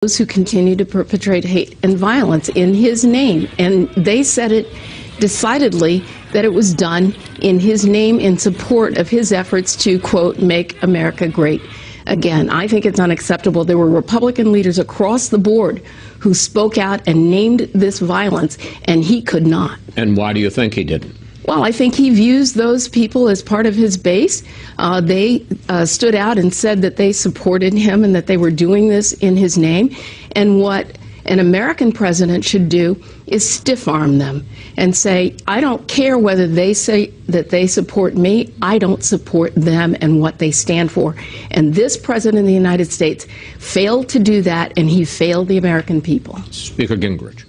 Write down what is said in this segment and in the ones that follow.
those who continue to perpetrate hate and violence in his name. And they said it decidedly that it was done in his name in support of his efforts to, quote, make America great again. I think it's unacceptable. There were Republican leaders across the board who spoke out and named this violence, and he could not. And why do you think he didn't? Well, I think he views those people as part of his base. They stood out and said that they supported him and that they were doing this in his name. And what an American president should do is stiff-arm them and say, I don't care whether they say that they support me, I don't support them and what they stand for. And this president of the United States failed to do that, and he failed the American people. Speaker Gingrich.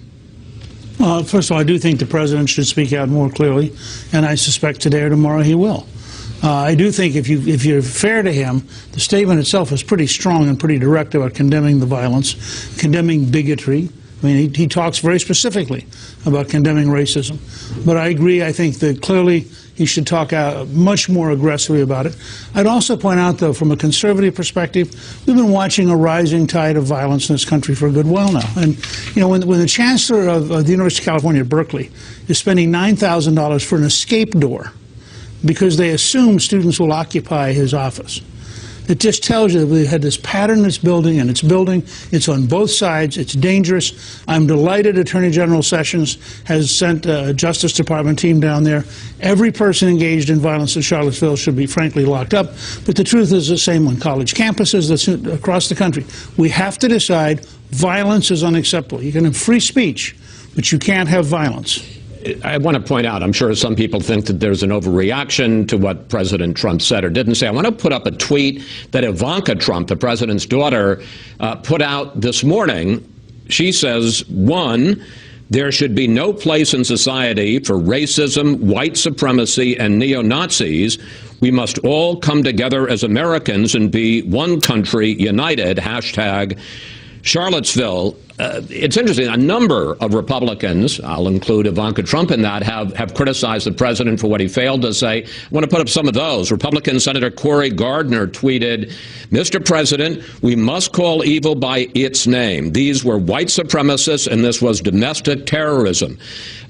First of all, I do think the president should speak out more clearly, and I suspect today or tomorrow he will. I do think if you're fair to him, the statement itself is pretty strong and pretty direct about condemning the violence, condemning bigotry. I mean, he talks very specifically about condemning racism. But I agree, I think that clearly he should talk out much more aggressively about it. I'd also point out, though, from a conservative perspective, we've been watching a rising tide of violence in this country for a good while now. And, you know, when the chancellor of the University of California at Berkeley is spending $9,000 for an escape door because they assume students will occupy his office, it just tells you that we had this pattern that's building, and it's building. It's on both sides. It's dangerous. I'm delighted Attorney General Sessions has sent a Justice Department team down there. Every person engaged in violence in Charlottesville should be, frankly, locked up. But the truth is the same on college campuses that's across the country. We have to decide violence is unacceptable. You can have free speech, but you can't have violence. I want to point out, I'm sure some people think that there's an overreaction to what President Trump said or didn't say. I want to put up a tweet that Ivanka Trump, the president's daughter, put out this morning. She says, 1, there should be no place in society for racism, white supremacy, and neo-Nazis. We must all come together as Americans and be one country, united, hashtag Charlottesville. It's interesting. A number of Republicans, I'll include Ivanka Trump in that, have criticized the president for what he failed to say. I want to put up some of those. Republican Senator Cory Gardner tweeted, Mr. President, we must call evil by its name. These were white supremacists, and this was domestic terrorism.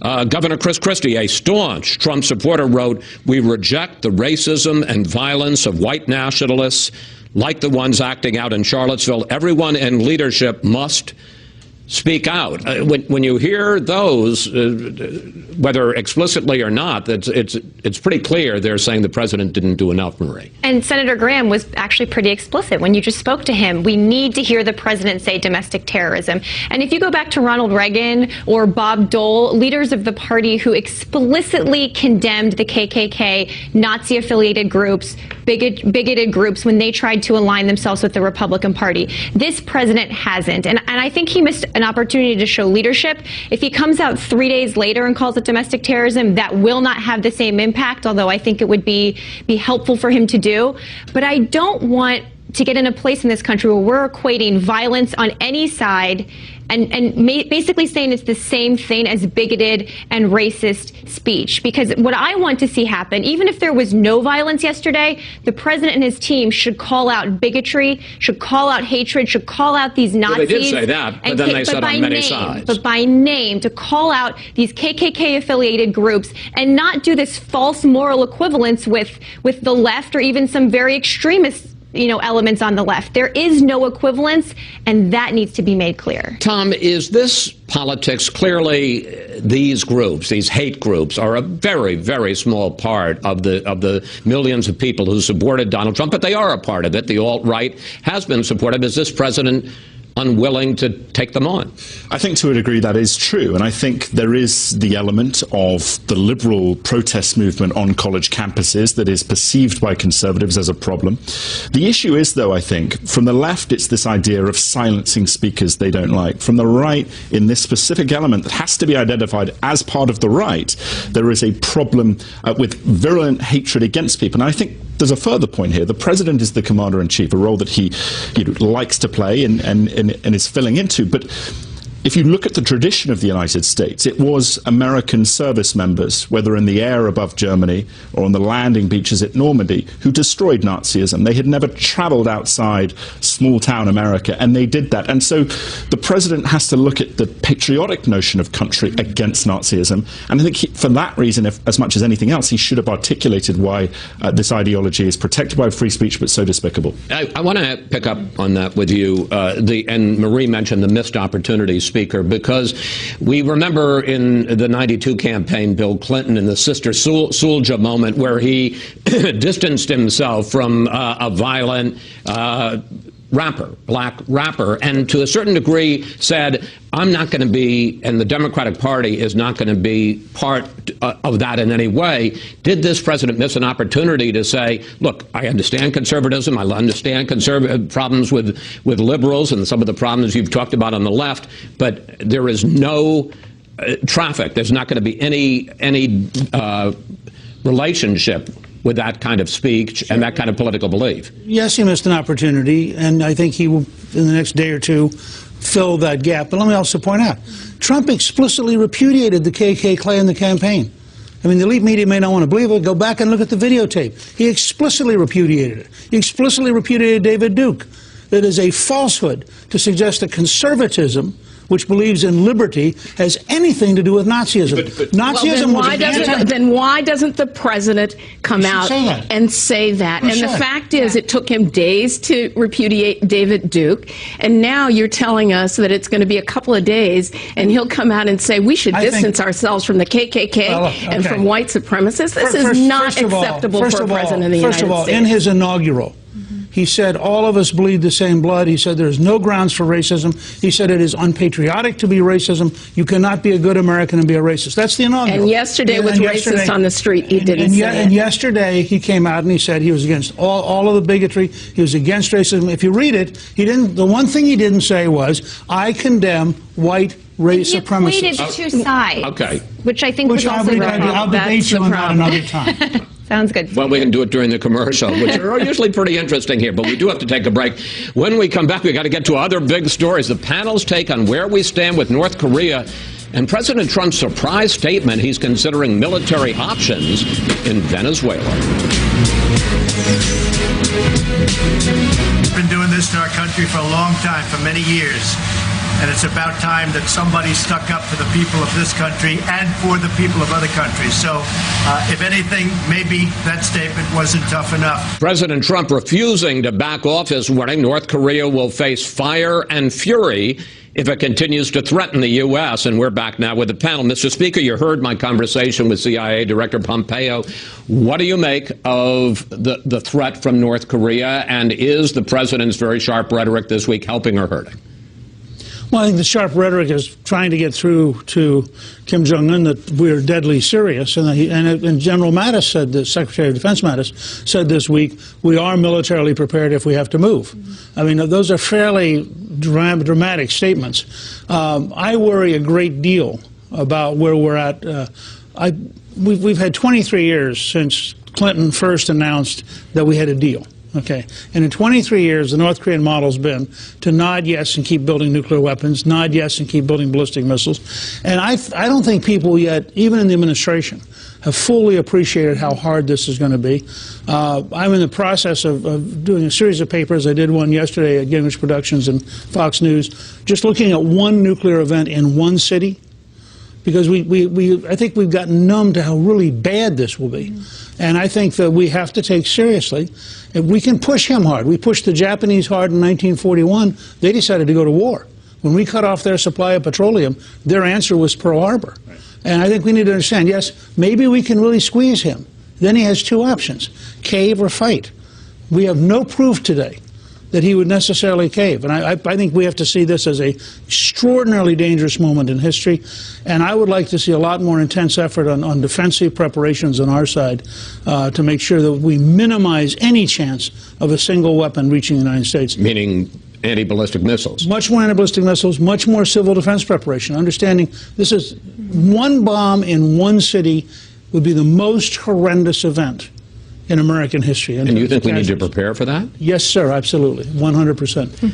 Governor Chris Christie, a staunch Trump supporter, wrote, we reject the racism and violence of white nationalists like the ones acting out in Charlottesville. Everyone in leadership must speak out. When you hear those, whether explicitly or not, it's pretty clear they're saying the president didn't do enough, Marie. And Senator Graham was actually pretty explicit when you just spoke to him. We need to hear the president say domestic terrorism. And if you go back to Ronald Reagan or Bob Dole, leaders of the party who explicitly condemned the KKK, Nazi-affiliated groups, bigoted groups when they tried to align themselves with the Republican Party. This president hasn't. And I think he missed an opportunity to show leadership. If he comes out 3 days later and calls it domestic terrorism, that will not have the same impact, although I think it would be helpful for him to do. But I don't want to get in a place in this country where we're equating violence on any side and basically saying it's the same thing as bigoted and racist speech. Because what I want to see happen, even if there was no violence yesterday, the president and his team should call out bigotry, should call out hatred, should call out these Nazis. Well, they did say that, but then they said on many sides. But by name, to call out these KKK-affiliated groups and not do this false moral equivalence with the left or even some very extremist elements on the left. There is no equivalence, and that needs to be made clear. Tom, is this politics? Clearly, these groups, these hate groups, are a very, very small part of the millions of people who supported Donald Trump, but they are a part of it. The alt-right has been supportive. Is this president unwilling to take them on? I think to a degree that is true, and I think there is the element of the liberal protest movement on college campuses that is perceived by conservatives as a problem. The issue is, though, I think, from the left it's this idea of silencing speakers they don't like. From the right, in this specific element that has to be identified as part of the right, there is a problem with virulent hatred against people. And I think there's a further point here. The president is the commander-in-chief, a role that he likes to play and is filling into. But if you look at the tradition of the United States, it was American service members, whether in the air above Germany or on the landing beaches at Normandy, who destroyed Nazism. They had never traveled outside small-town America, and they did that. And so the president has to look at the patriotic notion of country against Nazism, and I think for that reason, as much as anything else, he should have articulated why this ideology is protected by free speech but so despicable. I want to pick up on that with you, and Marie mentioned the missed opportunities, Speaker, because we remember in the '92 campaign, Bill Clinton in the Sister Souljah moment where he distanced himself from a violent black rapper, and to a certain degree said, I'm not going to be, and the Democratic Party is not going to be part of that in any way. Did this president miss an opportunity to say, look, I understand conservatism, I understand problems with liberals and some of the problems you've talked about on the left, but there is no traffic. There's not going to be any relationship with that kind of speech and that kind of political belief. Yes, he missed an opportunity, and I think he will, in the next day or two, fill that gap. But let me also point out, Trump explicitly repudiated the KKK in the campaign. I mean, the elite media may not want to believe it. Go back and look at the videotape. He explicitly repudiated it. He explicitly repudiated David Duke. It is a falsehood to suggest that conservatism, which believes in liberty, has anything to do with Nazism. Nazism then why doesn't the president come out and say that? And the fact is, it took him days to repudiate David Duke, and now you're telling us that it's going to be a couple of days, and he'll come out and say we should distance ourselves from the KKK and from white supremacists. This is not acceptable for a president of the United States. First of all, in his inaugural, he said all of us bleed the same blood. He said there's no grounds for racism. He said it is unpatriotic to be racism. You cannot be a good American and be a racist. That's the inaugural. And yesterday, with racists on the street, he didn't say it. And yesterday, he came out and he said he was against all of the bigotry. He was against racism. If you read it, he didn't. The one thing he didn't say was, I condemn white race supremacy. He equated two sides. Okay. Which I think was also wrong. I'll debate you on that another time. Sounds good. Well, we can do it during the commercial, which are usually pretty interesting here, but we do have to take a break. When we come back, we got to get to other big stories. The panel's take on where we stand with North Korea and President Trump's surprise statement he's considering military options in Venezuela. We've been doing this in our country for a long time, for many years. And it's about time that somebody stuck up for the people of this country and for the people of other countries. So, if anything, maybe that statement wasn't tough enough. President Trump refusing to back off his warning North Korea will face fire and fury if it continues to threaten the U.S. And we're back now with the panel. Mr. Speaker, you heard my conversation with CIA Director Pompeo. What do you make of the threat from North Korea? And is the president's very sharp rhetoric this week helping or hurting? Well, I think the sharp rhetoric is trying to get through to Kim Jong-un that we're deadly serious. And General Mattis said, the Secretary of Defense Mattis said this week, we are militarily prepared if we have to move. I mean, those are fairly dramatic statements. I worry a great deal about where we're at. We've had 23 years since Clinton first announced that we had a deal. Okay, and in 23 years, the North Korean model's been to nod yes and keep building nuclear weapons, nod yes and keep building ballistic missiles. And I don't think people yet, even in the administration, have fully appreciated how hard this is going to be. I'm in the process of doing a series of papers. I did one yesterday at Gingrich Productions and Fox News, just looking at one nuclear event in one city. Because I think we've gotten numb to how really bad this will be. And I think that we have to take seriously, if we can push him hard. We pushed the Japanese hard in 1941. They decided to go to war. When we cut off their supply of petroleum, their answer was Pearl Harbor. And I think we need to understand, yes, maybe we can really squeeze him. Then he has two options, cave or fight. We have no proof today that he would necessarily cave. And I think we have to see this as an extraordinarily dangerous moment in history. And I would like to see a lot more intense effort on defensive preparations on our side to make sure that we minimize any chance of a single weapon reaching the United States. Meaning anti-ballistic missiles. Much more anti-ballistic missiles, much more civil defense preparation. Understanding this is one bomb in one city would be the most horrendous event in American history. And you think we need to prepare for that? Yes, sir, absolutely, 100%.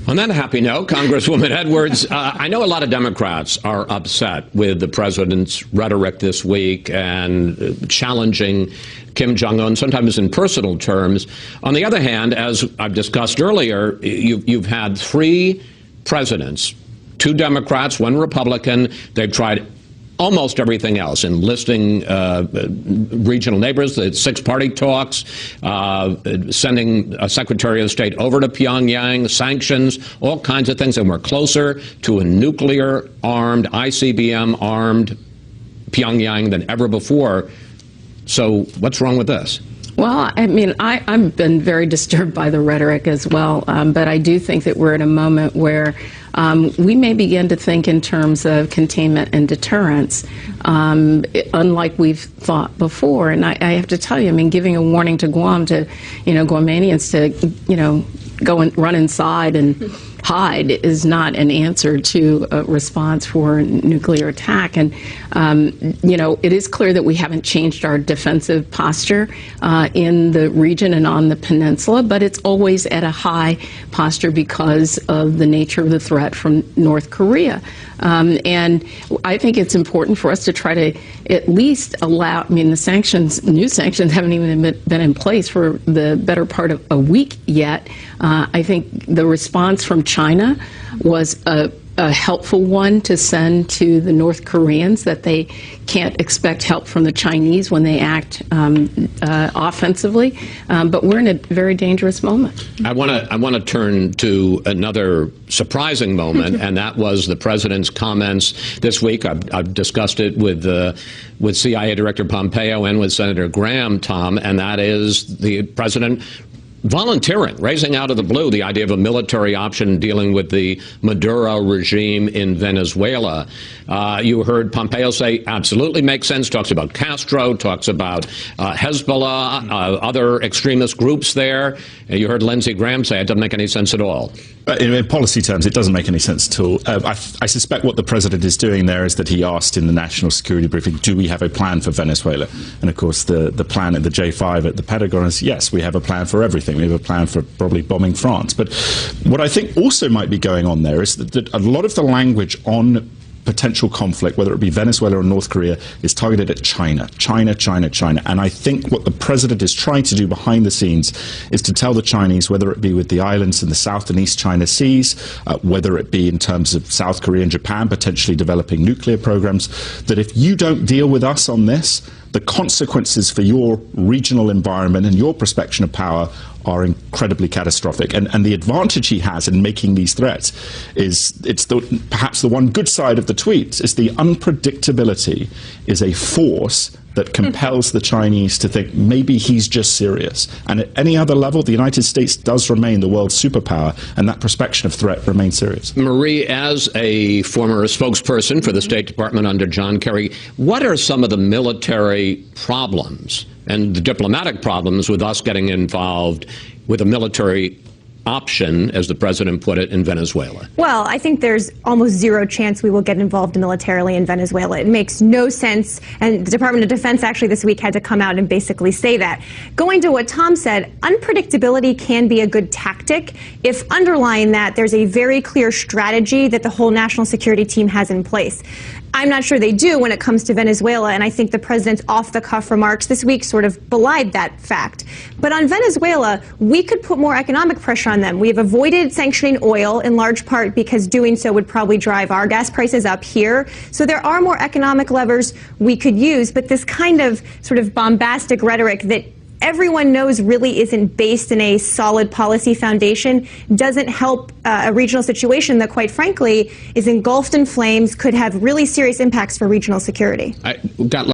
On that happy note, Congresswoman Edwards, I know a lot of Democrats are upset with the president's rhetoric this week and challenging Kim Jong-un, sometimes in personal terms. On the other hand, as I've discussed earlier, you've had 3 presidents, 2 Democrats, 1 Republican. They've tried almost everything else, enlisting regional neighbors, the 6-party talks, sending a Secretary of State over to Pyongyang, sanctions, all kinds of things. And we're closer to a nuclear-armed, ICBM-armed Pyongyang than ever before. So what's wrong with this? Well, I mean, I've been very disturbed by the rhetoric as well, but I do think that we're at a moment where we may begin to think in terms of containment and deterrence, unlike we've thought before. And I have to tell you, I mean, giving a warning to Guam, to, Guamanians to, go and run inside and hide is not an answer to a response for nuclear attack. And, it is clear that we haven't changed our defensive posture in the region and on the peninsula, but it's always at a high posture because of the nature of the threat from North Korea. And I think it's important for us to try to at least allow, I mean, the new sanctions haven't even been in place for the better part of a week yet. I think the response from China was a helpful one to send to the North Koreans, that they can't expect help from the Chinese when they act offensively. But we're in a very dangerous moment. I want to turn to another surprising moment, and that was the president's comments this week. I've discussed it with CIA Director Pompeo and with Senator Graham, Tom, and that is the president volunteering, raising out of the blue the idea of a military option dealing with the Maduro regime in Venezuela. You heard Pompeo say absolutely makes sense, talks about Castro, talks about Hezbollah, other extremist groups there. And you heard Lindsey Graham say it doesn't make any sense at all. In policy terms, it doesn't make any sense at all. I suspect what the president is doing there is that he asked in the national security briefing, do we have a plan for Venezuela? And of course, the plan at the J5 at the Pentagon is, yes, we have a plan for everything. We have a plan for probably bombing France. But what I think also might be going on there is that a lot of the language on potential conflict, whether it be Venezuela or North Korea, is targeted at China. China, China, China. And I think what the president is trying to do behind the scenes is to tell the Chinese, whether it be with the islands in the South and East China Seas, whether it be in terms of South Korea and Japan potentially developing nuclear programs, that if you don't deal with us on this, the consequences for your regional environment and your perception of power are incredibly catastrophic. And the advantage he has in making these threats is, perhaps the one good side of the tweets, is the unpredictability is a force that compels the Chinese to think maybe he's just serious. And at any other level, the United States does remain the world's superpower, and that perception of threat remains serious. Marie, as a former spokesperson for the State Department under John Kerry, what are some of the military problems and the diplomatic problems with us getting involved with a military option, as the president put it, in Venezuela? Well, I think there's almost zero chance we will get involved militarily in Venezuela. It makes no sense, and the Department of Defense actually this week had to come out and basically say that. Going to what Tom said, unpredictability can be a good tactic if underlying that there's a very clear strategy that the whole national security team has in place. I'm not sure they do when it comes to Venezuela, and I think the president's off-the-cuff remarks this week sort of belied that fact. But on Venezuela, we could put more economic pressure on them. We have avoided sanctioning oil in large part because doing so would probably drive our gas prices up here. So there are more economic levers we could use, but this kind of sort of bombastic rhetoric that everyone knows really isn't based in a solid policy foundation doesn't help a regional situation that, quite frankly, is engulfed in flames, could have really serious impacts for regional security.